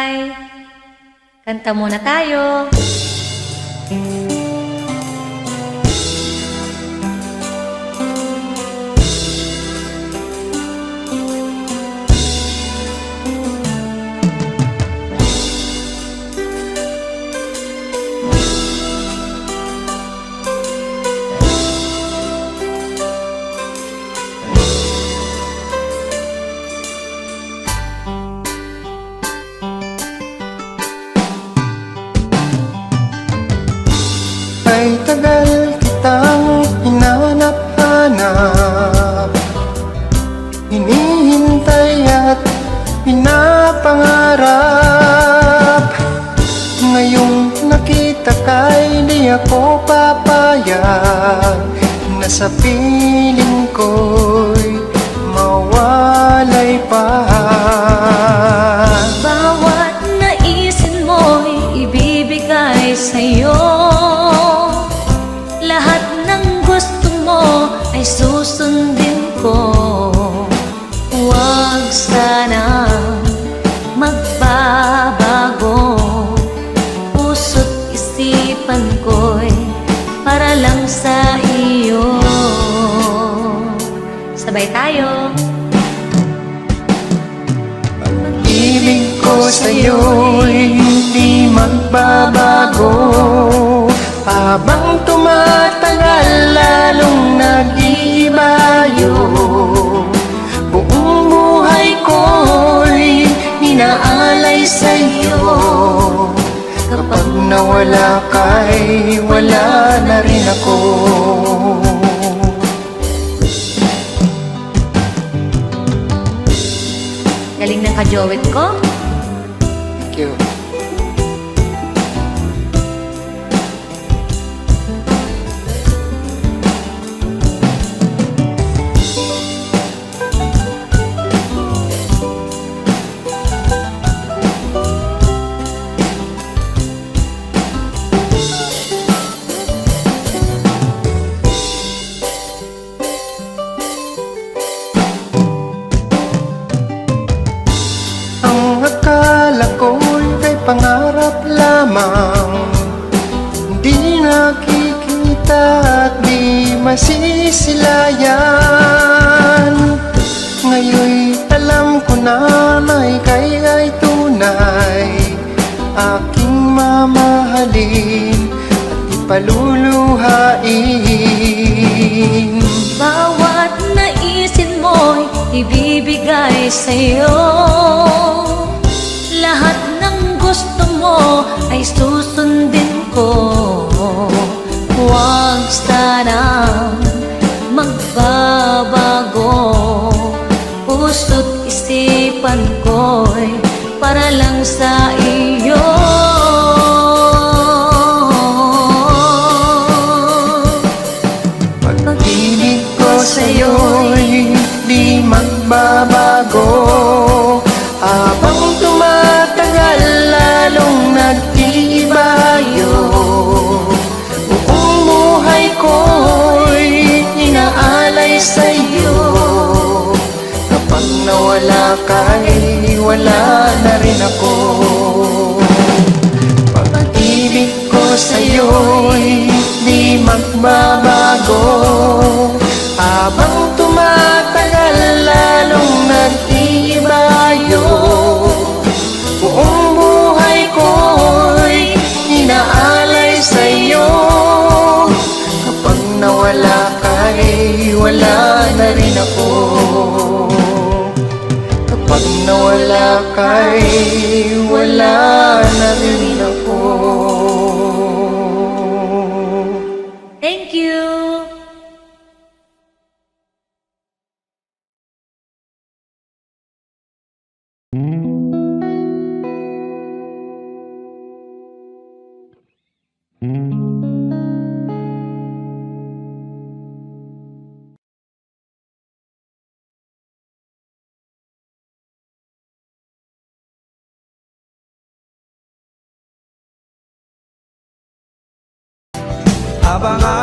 Hi! Kanta muna tayo. Ay tagal kitang hinanap-hanap, hinihintay at pinapangarap. Ngayong nakita ka'y di ako papayag na sa piling ko'y mawalay pa. Bawat naisin mo'y ibibigay sa'yo. Lahat ng gusto mo ay susundin ko. Huwag sana magbabago. Puso't isipan ko'y para lang sa iyo. Sabay tayo. Pag-ibig ko sa'yo'y hindi magbabago. Habang tumatagal, lalong nag-iibayo. Buong buhay ko'y inaalay sa'yo. Kapag nawala ka'y wala na rin ako. Galing ng kajowit ko. Thank you. Akala ko'y kay pangarap lamang, di nakikita at di masisilayan. Ngayon'y alam ko na ika'y ay tunay, aking mamahalin at ipaluluhain. Bawat naisin mo'y ibibigay sa'yo. Lahat ng gusto mo ay susundin ko. Huwag sanang magbabago. Puso't isipan ko'y para lang sa iyo. Pag-ibig ko sa'yo'y di magbabago. Habang tumatagal, lalong nag-iibayo. Buong buhay ko'y inaalay sa'yo. Kapag nawala ka'y wala na rin ako. Pag-ibig ko sa'yo'y di magbabago. Habang tumatagal, lalong nag-iibayo. Buong buhay ko'y inaalay sa'yo. Kapag nawala ka'y wala na rin ako. Kapag nawala ka'y wala na rin ako. Thank you! Habang